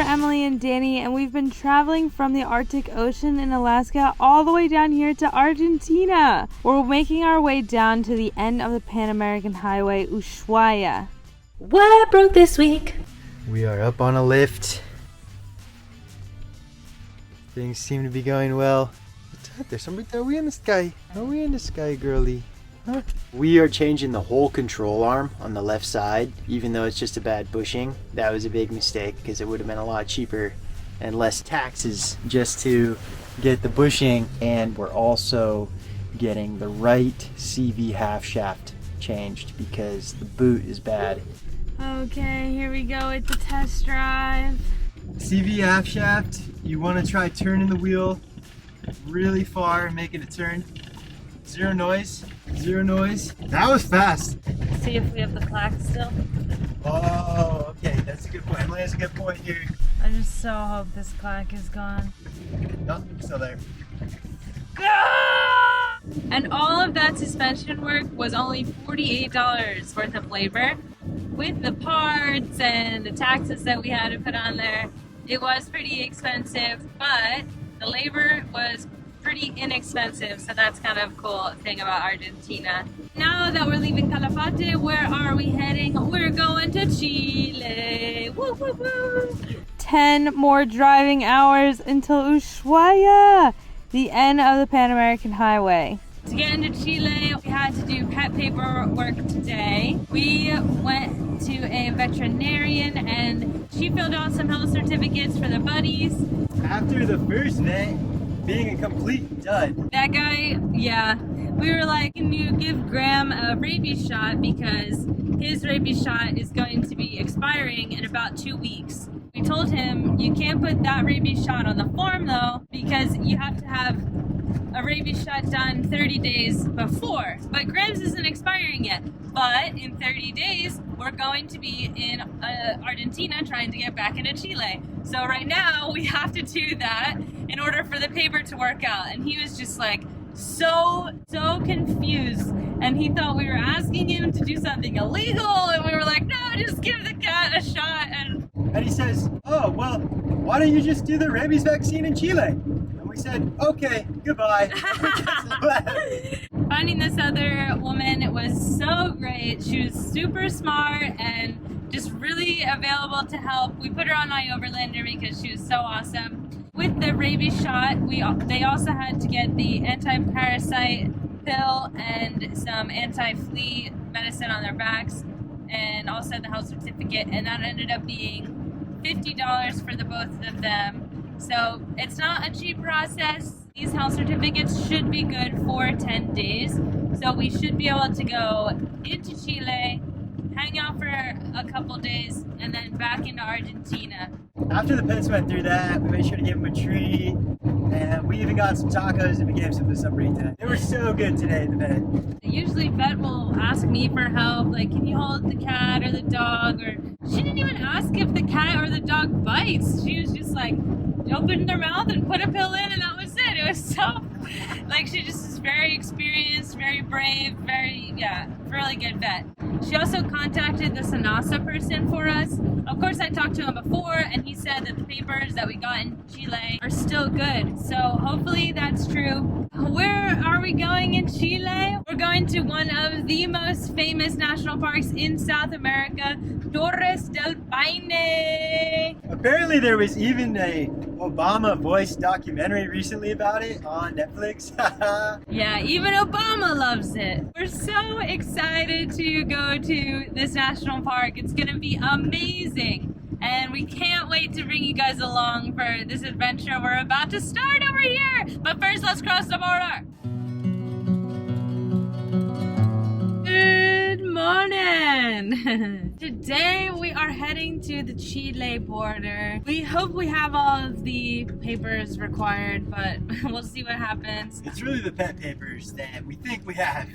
Emily and Danny, and we've been traveling from the Arctic Ocean in Alaska all the way down here to Argentina. We're making our way down to the end of the Pan American Highway, USHUAIA. What broke this week? We are up on a lift. Things seem to be going well. What's that? There's somebody. Are we in the sky? Are we in the sky, girly? Huh? We are changing the whole control arm on the left side, even though it's just a bad bushing. That was a big mistake because it would have been a lot cheaper and less taxes just to get the bushing. And we're also getting the right CV half shaft changed because the boot is bad. Okay, here we go with the test drive. CV half shaft, you want to try turning the wheel really far and making it turn. Zero noise, zero noise. That was fast. See if we have the clack still. Oh, okay, that's a good point. Emily has a good point here. I just so hope this clack is gone. No, still there. And all of that suspension work was only $48 worth of labor. With the parts and the taxes that we had to put on there, it was pretty expensive, but the labor was pretty inexpensive, so that's kind of a cool thing about Argentina. Now that we're leaving Calafate, where are we heading? We're going to Chile. Woo, woo, woo. 10 more driving hours until Ushuaia, the end of the Pan American Highway. To get into Chile, we had to do pet paperwork today. We went to a veterinarian and she filled out some health certificates for the buddies. After the first vet being a complete dud. That guy, yeah. We were like, can you give Graham a rabies shot because his rabies shot is going to be expiring in about 2 weeks. We told him you can't put that rabies shot on the form though because you have to have a rabies shot done 30 days before. But Graham's isn't expiring yet. But in 30 days, we're going to be in Argentina trying to get back into Chile. So right now, we have to do that in order for the paper to work out. And he was just like so confused. And he thought we were asking him to do something illegal. And we were like, no, just give the cat a shot. And he says, oh, well, why don't you just do the rabies vaccine in Chile? And we said, okay, goodbye. Finding this other woman was so great. She was super smart and just really available to help. We put her on my overlander because she was so awesome. With the rabies shot, they also had to get the anti-parasite pill and some anti-flea medicine on their backs, and also the health certificate, and that ended up being $50 for the both of them. So it's not a cheap process. These health certificates should be good for 10 days. So we should be able to go into Chile, hang out for a couple days, and then back into Argentina. After the pets went through that, we made sure to give them a treat, and we even got some tacos and we gave some to some Rita. They were so good today, the vet. Usually vet will ask me for help, like, can you hold the cat or the dog? Or she didn't even ask if the cat or the dog bites. She was just like, opened their mouth and put a pill in, and that was it. It was so, like, she just is very experienced, very brave, really good vet. She also contacted the SENASA person for us. Of course, I talked to him before, and he said that the papers that we got in Chile are still good. So hopefully that's true. Where are we going in Chile? We're going to one of the most famous national parks in South America, Torres del Paine. Apparently there was even a Obama voice documentary recently about it on Netflix. Yeah, even Obama loves it. We're so excited to go to this national park. It's gonna be amazing. And we can't wait to bring you guys along for this adventure we're about to start over here. But first, let's cross the border. Good morning. Today we are heading to the Chile border. We hope we have all of the papers required, but we'll see what happens. It's really the pet papers that we think we have.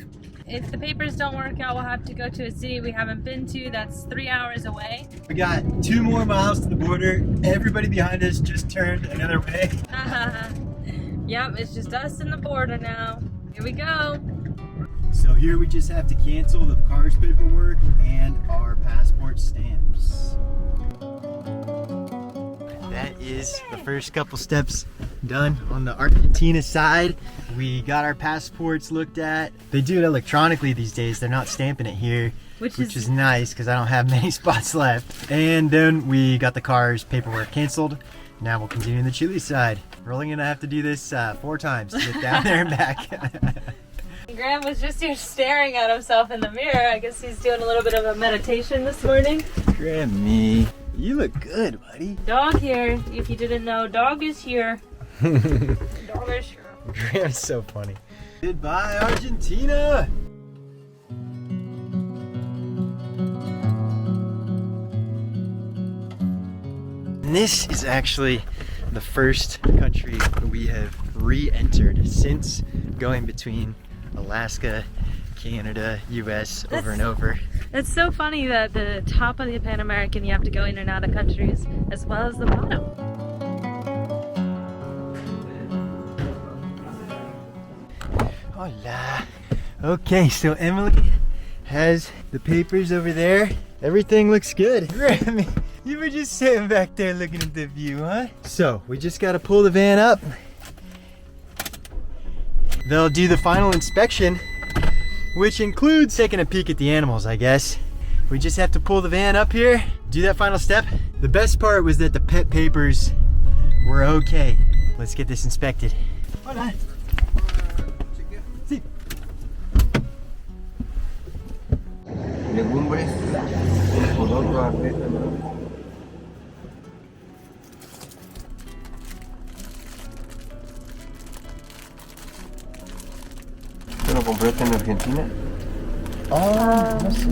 If the papers don't work out, we'll have to go to a city we haven't been to that's 3 hours away. We got 2 more miles to the border. Everybody behind us just turned another way. Yep, it's just us and the border now. Here we go. So here we just have to cancel the car's paperwork and our passport stamps. That is the first couple steps done on the Argentina side. We got our passports looked at. They do it electronically these days. They're not stamping it here, which is nice because I don't have many spots left. And then we got the car's paperwork canceled. Now we'll continue on the Chile side. We're only gonna have to do this 4 times to get down there and back. Graham was just here staring at himself in the mirror. I guess he's doing a little bit of a meditation this morning. Grammy, you look good, buddy. Dog here. If you didn't know, dog is here. Dog is here. Graham's so funny. Goodbye, Argentina. And this is actually the first country we have re-entered since going between Alaska, Canada, US over and over. It's so funny that the top of the Pan American you have to go in and out of countries as well as the bottom. Hola. Okay, so Emily has the papers over there. Everything looks good. Grammy, you were just sitting back there looking at the view, huh? So we just gotta pull the van up. They'll do the final inspection, which includes taking a peek at the animals, I guess. We just have to pull the van up here, do that final step. The best part was that the pet papers were okay. Let's get this inspected. Hola. Sí. Legumes, Puerto, artesanal. ¿Te lo compraste en Argentina? Oh, no sé.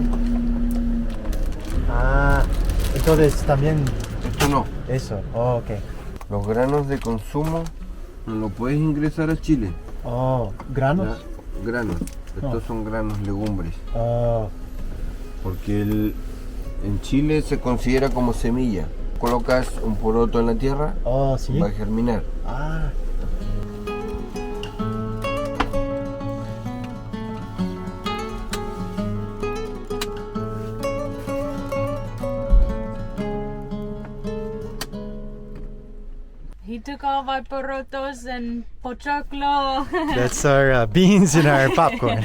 Ah, entonces también Esto no. eso. Oh, ok. Los granos de consumo no lo puedes ingresar a Chile. Oh, granos. Granos. Estos son granos, legumbres. Oh, Porque en Chile se considera como semilla. Colocas un poroto en la tierra, oh, sí. va a germinar. Ah. He took all of our porotos and pochoclo. That's our beans and our popcorn.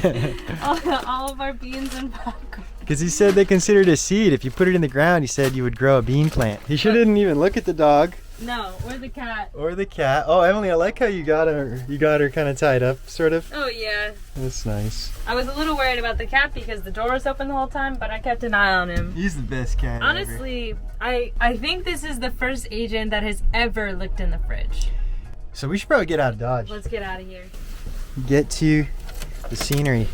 all of our beans and popcorn. Because he said they considered a seed. If you put it in the ground, he said you would grow a bean plant. He sure didn't even look at the dog. No, or the cat. Or the cat. Oh, Emily, I like how you got her. You got her kind of tied up, sort of. Oh yeah. That's nice. I was a little worried about the cat because the door was open the whole time, but I kept an eye on him. He's the best cat ever. Honestly, I think this is the first agent that has ever looked in the fridge. So we should probably get out of Dodge. Let's get out of here. Get to the scenery.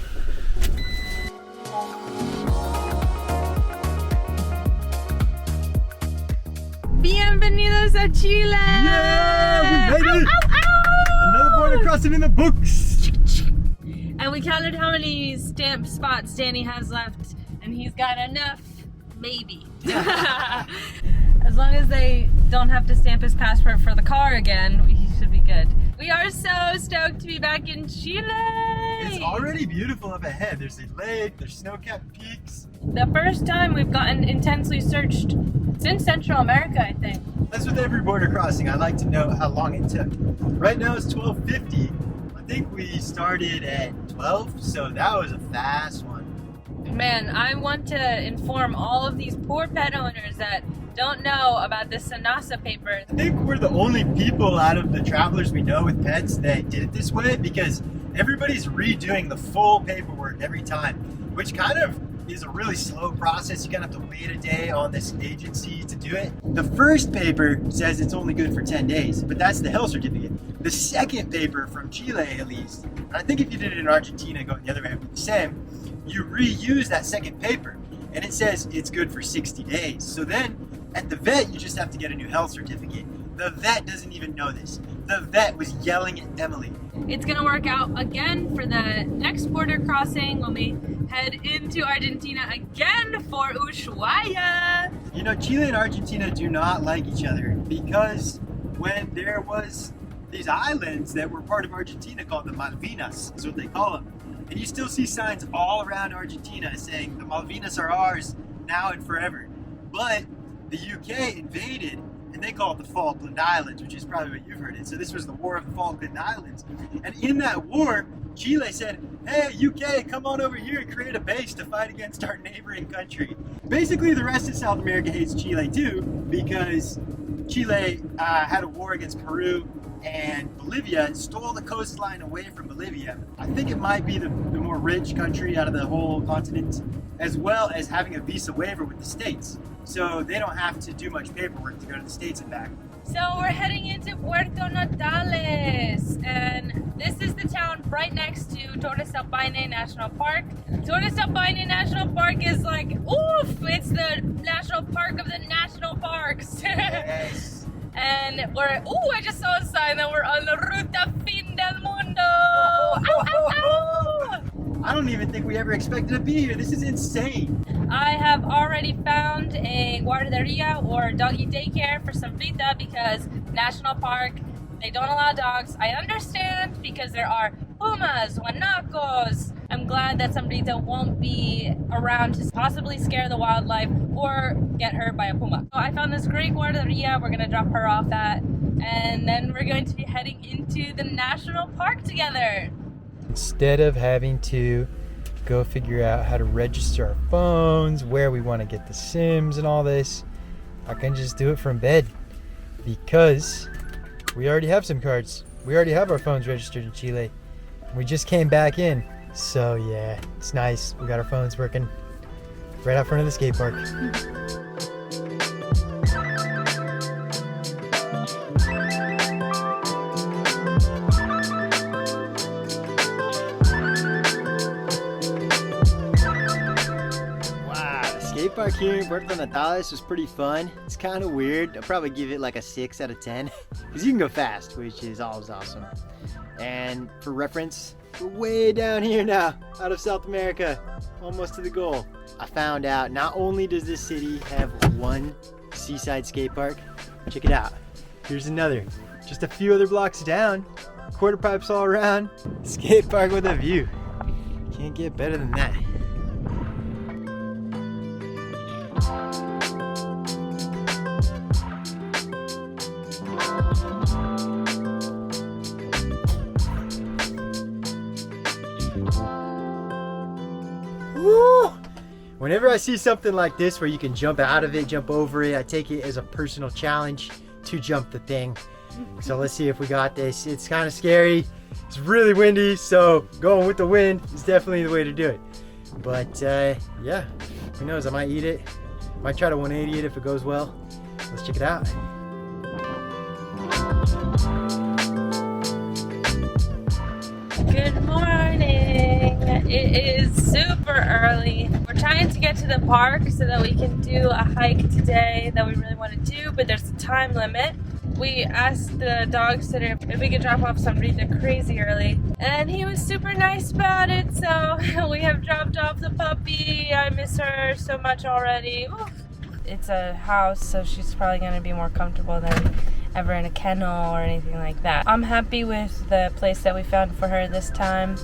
Bienvenidos a Chile! Yeah, we made it! Another border crossing in the books! And we counted how many stamp spots Danny has left, and he's got enough, maybe. As long as they don't have to stamp his passport for the car again, he should be good. We are so stoked to be back in Chile! It's already beautiful up ahead. There's a lake, there's snow-capped peaks. The first time we've gotten intensely searched since Central America, I think. That's with every border crossing. I like to know how long it took. Right now it's 12:50. I think we started at 12, so that was a fast one. Man, I want to inform all of these poor pet owners that don't know about the Sanasa paper. I think we're the only people out of the travelers we know with pets that did it this way, because everybody's redoing the full paperwork every time, which kind of is a really slow process. You kind of have to wait a day on this agency to do it. The first paper says it's only good for 10 days, but that's the health certificate. The second paper from Chile, at least, and I think if you did it in Argentina going the other way, it would be the same, you reuse that second paper and it says it's good for 60 days. So then at the vet, you just have to get a new health certificate. The vet doesn't even know this. The vet was yelling at Emily. It's gonna work out again for the next border crossing when we head into Argentina again for USHUAIA. You know, Chile and Argentina do not like each other because when there was these islands that were part of Argentina called the Malvinas, is what they call them. And you still see signs all around Argentina saying the Malvinas are ours now and forever. But the UK invaded and they call it the Falkland Islands, which is probably what you've heard it. So this was the War of the Falkland Islands. And in that war, Chile said, hey, UK, come on over here and create a base to fight against our neighboring country. Basically, the rest of South America hates Chile too, because Chile had a war against Peru, and Bolivia stole the coastline away from Bolivia. I think it might be the more rich country out of the whole continent, as well as having a visa waiver with the States. So they don't have to do much paperwork to go to the States and back. So we're heading into Puerto Natales, and this is the town right next to Torres del Paine National Park. Torres del Paine National Park is like, oof, it's the national park of the national parks. Yes. And we're, ooh, I just saw a sign that we're on the Ruta Fin del Mundo. Ow, ow, ow. I don't even think we ever expected to be here. This is insane. I have already found a guarderia or doggy daycare for Sombrita because National Park, they don't allow dogs. I understand because there are pumas, guanacos. I'm glad that Sombrita won't be around to possibly scare the wildlife or get hurt by a puma. So I found this great guarderia we're gonna drop her off at, and then we're going to be heading into the national park together. Instead of having to go figure out how to register our phones, where we want to get the SIMs and all this, I can just do it from bed because we already have SIM cards. We already have our phones registered in Chile. We just came back in. So yeah, it's nice. We got our phones working right out front of the skate park. Skate park here in Puerto Natales was pretty fun. It's kind of weird. I'll probably give it like a 6 out of 10 because you can go fast, which is always awesome. And for reference, we're way down here now, out of South America, almost to the goal. I found out not only does this city have one seaside skate park, check it out. Here's another, just a few other blocks down, quarter pipes all around, skate park with a view. Can't get better than that. Whenever I see something like this where you can jump out of it, jump over it, I take it as a personal challenge to jump the thing. So let's see if we got this. It's kind of scary. It's really windy, so going with the wind is definitely the way to do it. But yeah, who knows, I might eat it. Might try to 180 it if it goes well. Let's check it out. Good morning. It is super early. We're trying to get to the park so that we can do a hike today that we really want to do, but there's a time limit. We asked the dog sitter if we could drop off Sombrita crazy early, and he was super nice about it, so we have dropped off the puppy. I miss her so much already. Oof. It's a house, so she's probably going to be more comfortable than ever in a kennel or anything like that. I'm happy with the place that we found for her this time.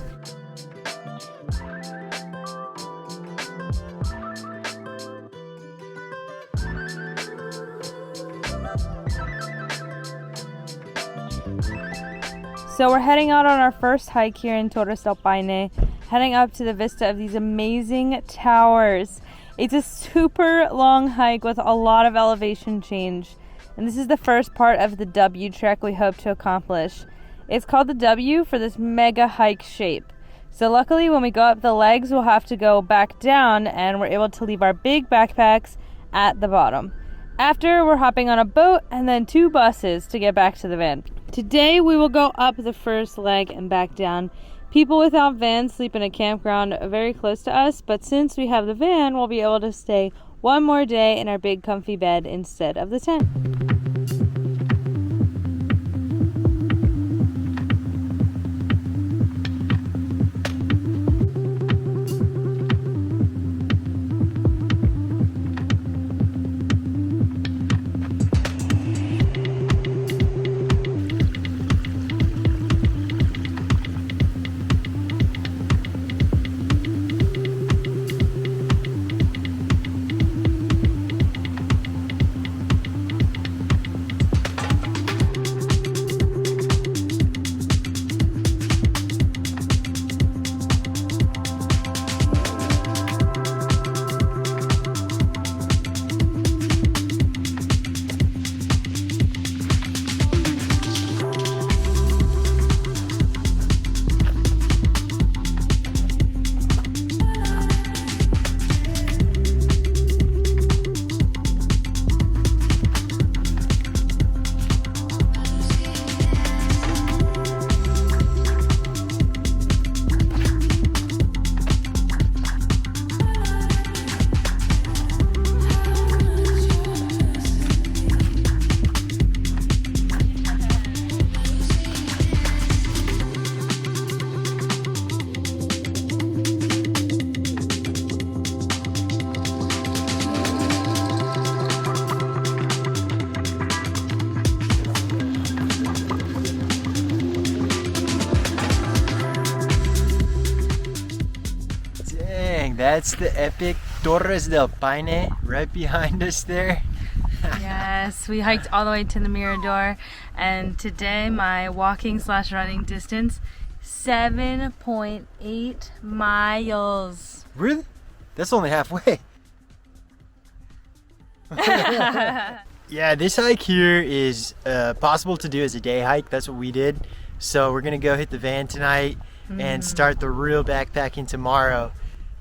So we're heading out on our first hike here in Torres del Paine, heading up to the vista of these amazing towers. It's a super long hike with a lot of elevation change. And this is the first part of the W trek we hope to accomplish. It's called the W for this mega hike shape. So luckily when we go up the legs, we'll have to go back down and we're able to leave our big backpacks at the bottom. After, we're hopping on a boat and then 2 buses to get back to the van. Today we will go up the first leg and back down. People without vans sleep in a campground very close to us, but since we have the van, we'll be able to stay one more day in our big comfy bed instead of the tent. Dang, that's the epic Torres del Paine right behind us there. Yes, we hiked all the way to the Mirador, and today my walking / running distance 7.8 miles. Really? That's only halfway. Yeah, this hike here is possible to do as a day hike. That's what we did. So we're gonna go hit the van tonight and start the real backpacking tomorrow.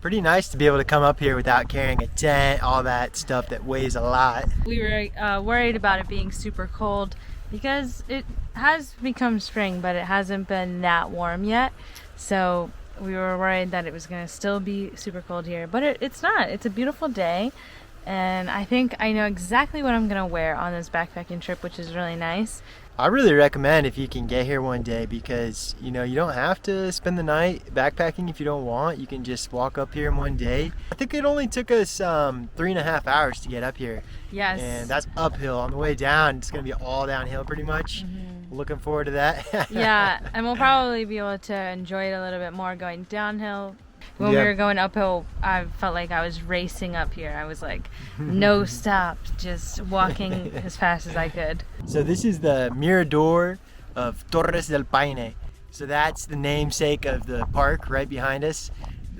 Pretty nice to be able to come up here without carrying a tent, all that stuff that weighs a lot. We were worried about it being super cold because it has become spring, but it hasn't been that warm yet. So we were worried that it was going to still be super cold here, but it's not. It's a beautiful day, and I think I know exactly what I'm going to wear on this backpacking trip, which is really nice. I really recommend if you can get here one day because, you know, you don't have to spend the night backpacking if you don't want. You can just walk up here in one day. I think it only took us 3.5 hours to get up here. Yes. And that's uphill. On the way down, it's going to be all downhill pretty much. Looking forward to that. Yeah, and we'll probably be able to enjoy it a little bit more going downhill. When we were going uphill, I felt like I was racing up here. I was like, no stop, just walking as fast as I could. So this is the Mirador of Torres del Paine. So that's the namesake of the park right behind us.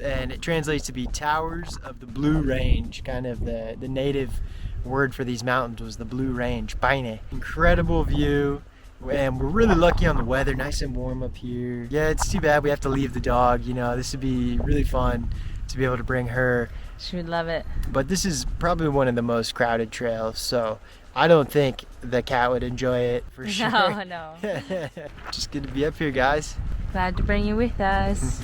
And it translates to be Towers of the Blue Range. Kind of the native word for these mountains was the Blue Range, Paine. Incredible view. And we're really lucky on the weather, nice and warm up here. Yeah, it's too bad we have to leave the dog. You know, this would be really fun to be able to bring her. She would love it. But this is probably one of the most crowded trails, so I don't think the cat would enjoy it for sure. No. Just good to be up here, guys. Glad to bring you with us.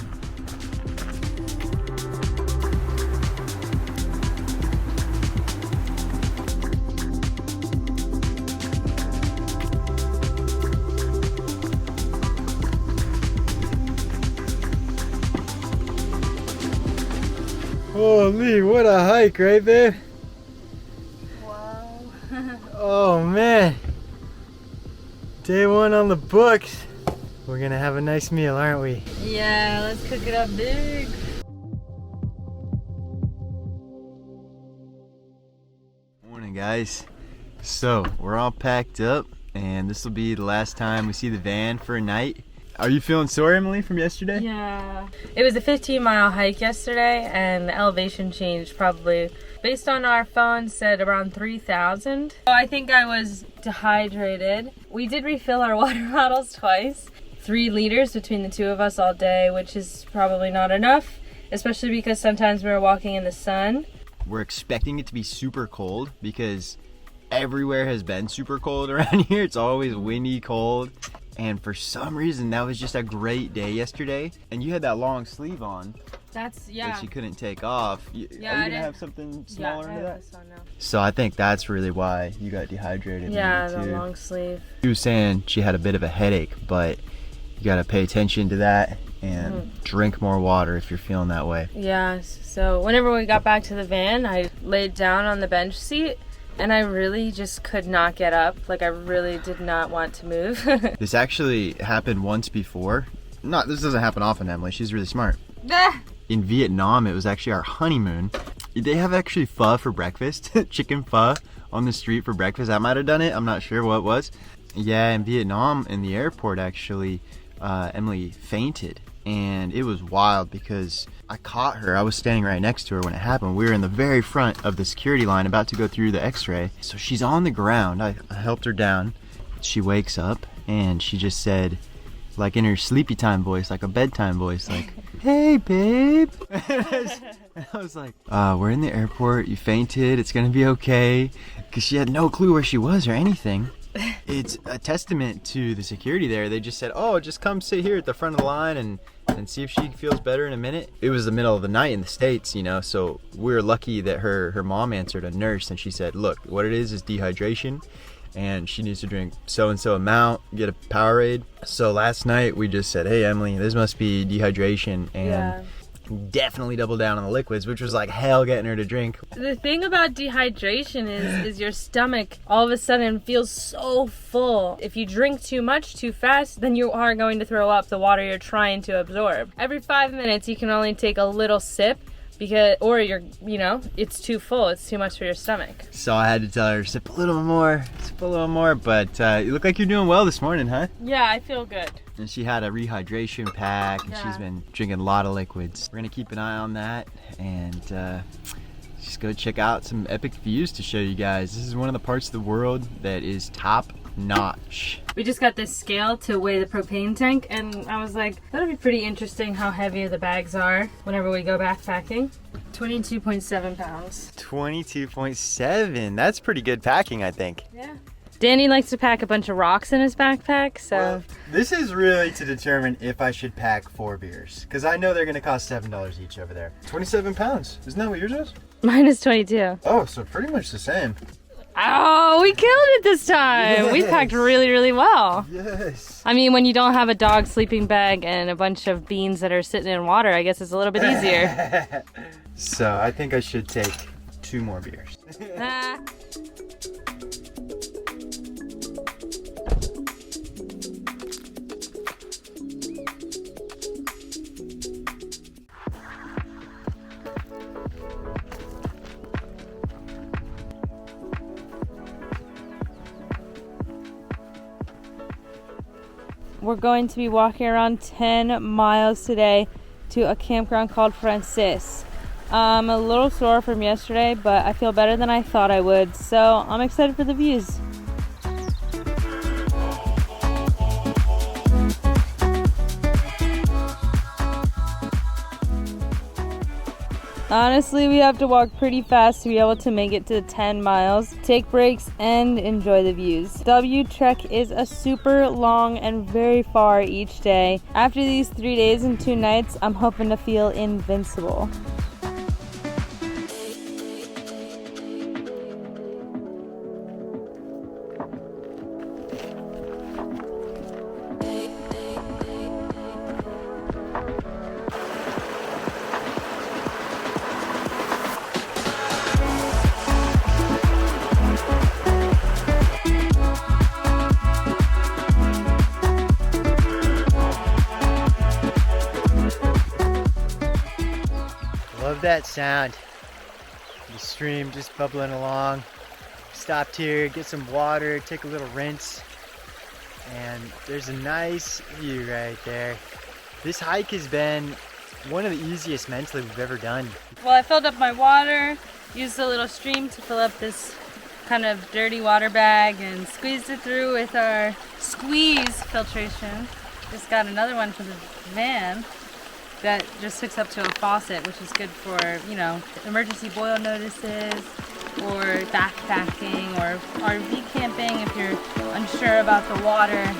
Holy, what a hike, right, babe? Wow. Oh, man. Day one on the books. We're gonna have a nice meal, aren't we? Yeah, let's cook it up big. Morning, guys. So, we're all packed up, and this will be the last time we see the van for a night. Are you feeling sore, Emily, from yesterday? Yeah. It was a 15-mile hike yesterday, and the elevation changed probably, based on our phone, said around 3,000. So I think I was dehydrated. We did refill our water bottles twice. 3 liters between the two of us all day, which is probably not enough, especially because sometimes we were walking in the sun. We're expecting it to be super cold because everywhere has been super cold around here. It's always windy, cold. And for some reason, that was just a great day yesterday. And you had that long sleeve on. That's, That you couldn't take off. Are you gonna have something smaller into that? This one now. So I think that's really why you got dehydrated. Yeah, maybe, the too. long sleeve. She was saying she had a bit of a headache, but you gotta pay attention to that and drink more water if you're feeling that way. Yeah, so whenever we got back to the van, I laid down on the bench seat. And I really just could not get up. Like, I really did not want to move. This actually happened once before. This doesn't happen often, Emily. She's really smart. In Vietnam, it was actually our honeymoon. They have actually pho for breakfast. Chicken pho on the street for breakfast. I might have done it. I'm not sure what it was. Yeah, in Vietnam, in the airport, actually, Emily fainted. And it was wild because I caught her. I was standing right next to her when it happened. We were in the very front of the security line about to go through the x-ray. So she's on the ground. I helped her down. She wakes up and she just said, like in her sleepy time voice, like a bedtime voice, like, "Hey, babe." And I was like, we're in the airport. You fainted. It's going to be okay. Because she had no clue where she was or anything. It's a testament to the security there. They just said, "Oh, just come sit here at the front of the line and see if she feels better in a minute." It was the middle of the night in the States, you know, so we were lucky that her mom answered, a nurse, and she said, "Look, what it is dehydration, and she needs to drink so-and-so amount, get a Powerade." So last night we just said, "Hey, Emily, this must be dehydration," and definitely double down on the liquids, which was like hell getting her to drink. The thing about dehydration is your stomach all of a sudden feels so full. If you drink too much too fast, then you are going to throw up the water you're trying to absorb. Every 5 minutes you can only take a little sip because, or you're, you know, it's too full. It's too much for your stomach. So I had to tell her, sip a little more, but you look like you're doing well this morning, huh? Yeah, I feel good. And she had a rehydration pack, and she's been drinking a lot of liquids. We're gonna keep an eye on that, and just go check out some epic views to show you guys. This is one of the parts of the world that is top notch. We just got this scale to weigh the propane tank, and I was like, that'll be pretty interesting how heavy the bags are whenever we go backpacking. 22.7 pounds. 22.7. That's pretty good packing, I think. Yeah. Danny likes to pack a bunch of rocks in his backpack, so... Well, this is really to determine if I should pack 4 beers, because I know they're going to cost $7 each over there. 27 pounds. Isn't that what yours is? Mine is 22. Oh, so pretty much the same. Oh, we killed it this time. Yes. We packed really, really well. Yes. I mean, when you don't have a dog sleeping bag and a bunch of beans that are sitting in water, I guess it's a little bit easier. So I think I should take 2 more beers. We're going to be walking around 10 miles today to a campground called Francis. I'm a little sore from yesterday, but I feel better than I thought I would, so I'm excited for the views. Honestly, we have to walk pretty fast to be able to make it to 10 miles, take breaks, and enjoy the views. W Trek is a super long and very far each day. After these 3 days and 2 nights, I'm hoping to feel invincible. Love that sound. The stream just bubbling along. Stopped here, get some water, take a little rinse, and there's a nice view right there. This hike has been one of the easiest mentally we've ever done. Well, I filled up my water, used a little stream to fill up this kind of dirty water bag, and squeezed it through with our squeeze filtration. Just got another one for the van that just hooks up to a faucet, which is good for, you know, emergency boil notices or backpacking or RV camping if you're unsure about the water.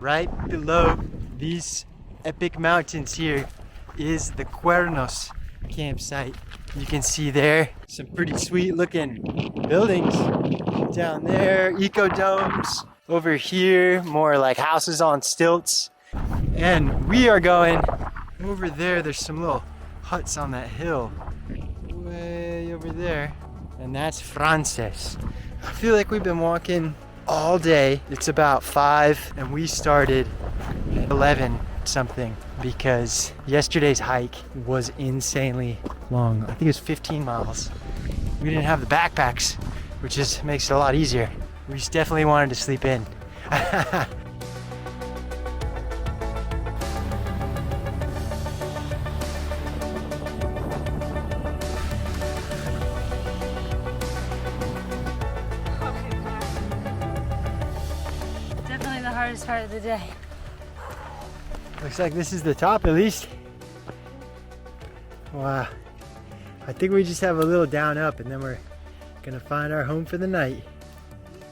Right below these epic mountains here is the Cuernos campsite. You can see there some pretty sweet looking buildings down there, eco domes. Over here, more like houses on stilts. And we are going over there. There's some little huts on that hill way over there, and that's Francis. I feel like we've been walking all day. It's about 5 and we started at 11 something because yesterday's hike was insanely long. I think it was 15 miles. We didn't have the backpacks, which just makes it a lot easier. We just definitely wanted to sleep in. hardest part of the day. Looks like this is the top at least. Wow. I think we just have a little down up and then we're gonna find our home for the night.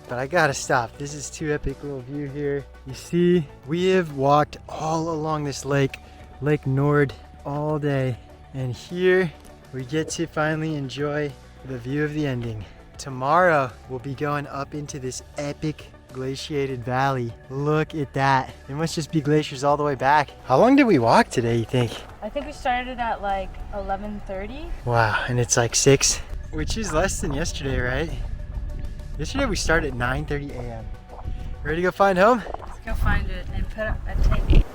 But I gotta stop. This is too epic little view here. You see, we have walked all along this lake, Lake Nord, all day. And here we get to finally enjoy the view of the ending. Tomorrow we'll be going up into this epic glaciated valley. Look at that. It must just be glaciers all the way back. How long did we walk today, you think? I think we started at like 11:30. Wow, and it's like 6, which is less than yesterday, right? Yesterday we started at 9:30 a.m. Ready to go find home? Let's go find it and put up a tent.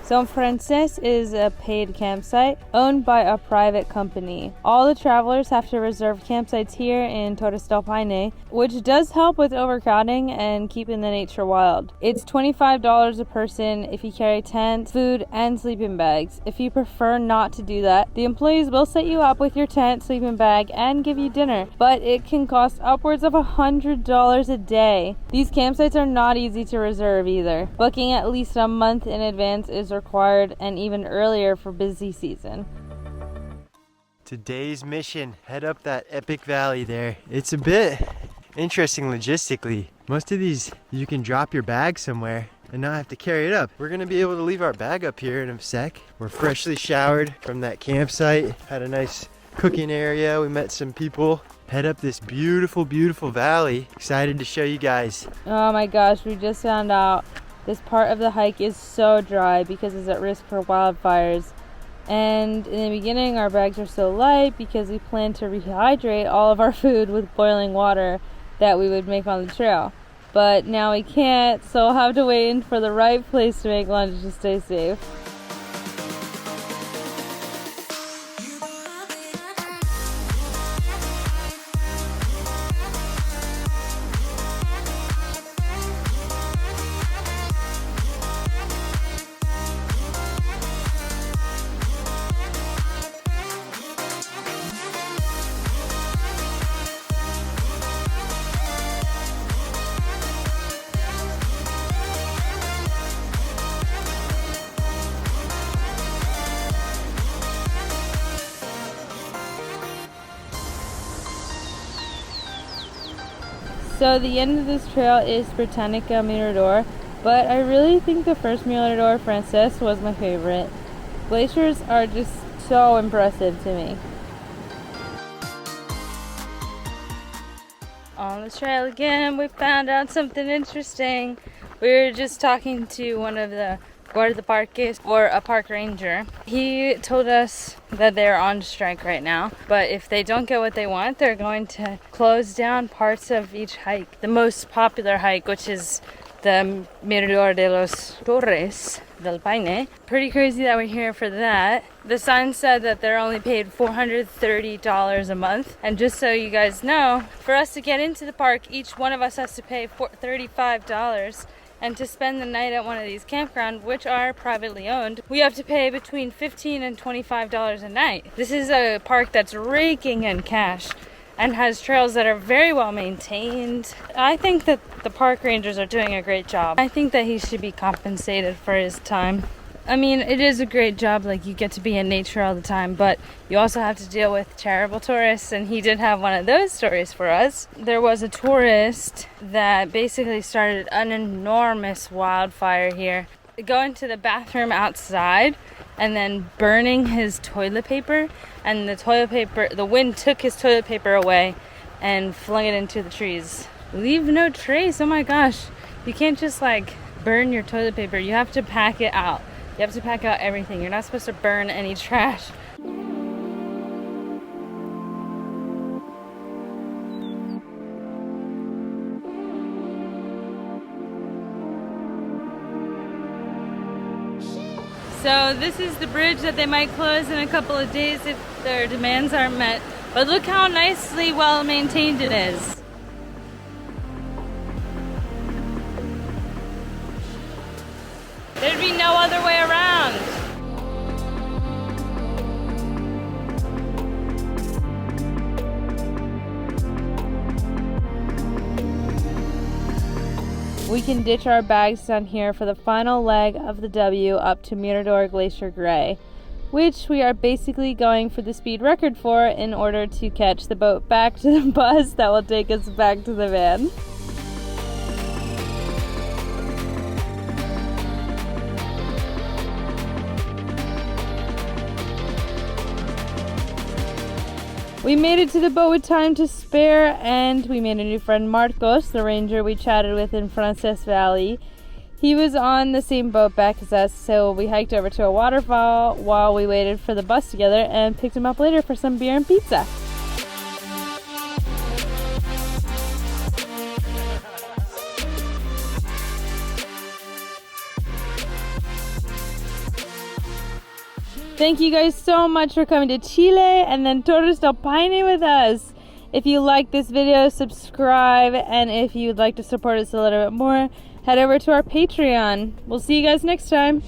So Frances is a paid campsite owned by a private company. All the travelers have to reserve campsites here in Torres del Paine, which does help with overcrowding and keeping the nature wild. It's $25 a person if you carry tent, food, and sleeping bags. If you prefer not to do that, the employees will set you up with your tent, sleeping bag, and give you dinner, but it can cost upwards of $100 a day. These campsites are not easy to reserve either. Booking at least a month in advance is required, and even earlier for busy season. Today's mission, head up that epic valley there. It's a bit interesting logistically. Most of these, you can drop your bag somewhere and not have to carry it up. We're gonna be able to leave our bag up here in a sec. We're freshly showered from that campsite, had a nice cooking area. We met some people. Head up this beautiful, beautiful valley. Excited to show you guys. Oh my gosh, we just found out this part of the hike is so dry because it's at risk for wildfires. And in the beginning, our bags are so light because we plan to rehydrate all of our food with boiling water that we would make on the trail. But now we can't, so we'll have to wait for the right place to make lunch to stay safe. So the end of this trail is Britannica Mirador, but I really think the first Mirador Frances was my favorite. Glaciers are just so impressive to me. On the trail again, we found out something interesting. We were just talking to one of the guarda parques, or a park ranger. He told us that they're on strike right now, but if they don't get what they want, they're going to close down parts of each hike. The most popular hike, which is the Mirador de los Torres del Paine. Pretty crazy that we're here for that. The sign said that they're only paid $430 a month. And just so you guys know, for us to get into the park, each one of us has to pay $35. And to spend the night at one of these campgrounds, which are privately owned, we have to pay between $15 and $25 a night. This is a park that's raking in cash and has trails that are very well maintained. I think that the park rangers are doing a great job. I think that he should be compensated for his time. I mean, it is a great job, like you get to be in nature all the time, but you also have to deal with terrible tourists, and he did have one of those stories for us. There was a tourist that basically started an enormous wildfire here, going to the bathroom outside and then burning his toilet paper, and the wind took his toilet paper away and flung it into the trees. Leave no trace. Oh my gosh, you can't just like burn your toilet paper, you have to pack it out. You have to pack out everything. You're not supposed to burn any trash. So this is the bridge that they might close in a couple of days if their demands aren't met. But look how nicely well maintained it is. There'd be no other way around. we can ditch our bags down here for the final leg of the W up to Mirador Glacier Gray, which we are basically going for the speed record for in order to catch the boat back to the bus that will take us back to the van. We made it to the boat with time to spare, and we made a new friend, Marcos, the ranger we chatted with in Frances Valley. He was on the same boat back as us, so we hiked over to a waterfall while we waited for the bus together and picked him up later for some beer and pizza. Thank you guys so much for coming to Chile and then Torres del Paine with us. If you like this video, subscribe, and if you'd like to support us a little bit more, head over to our Patreon. We'll see you guys next time.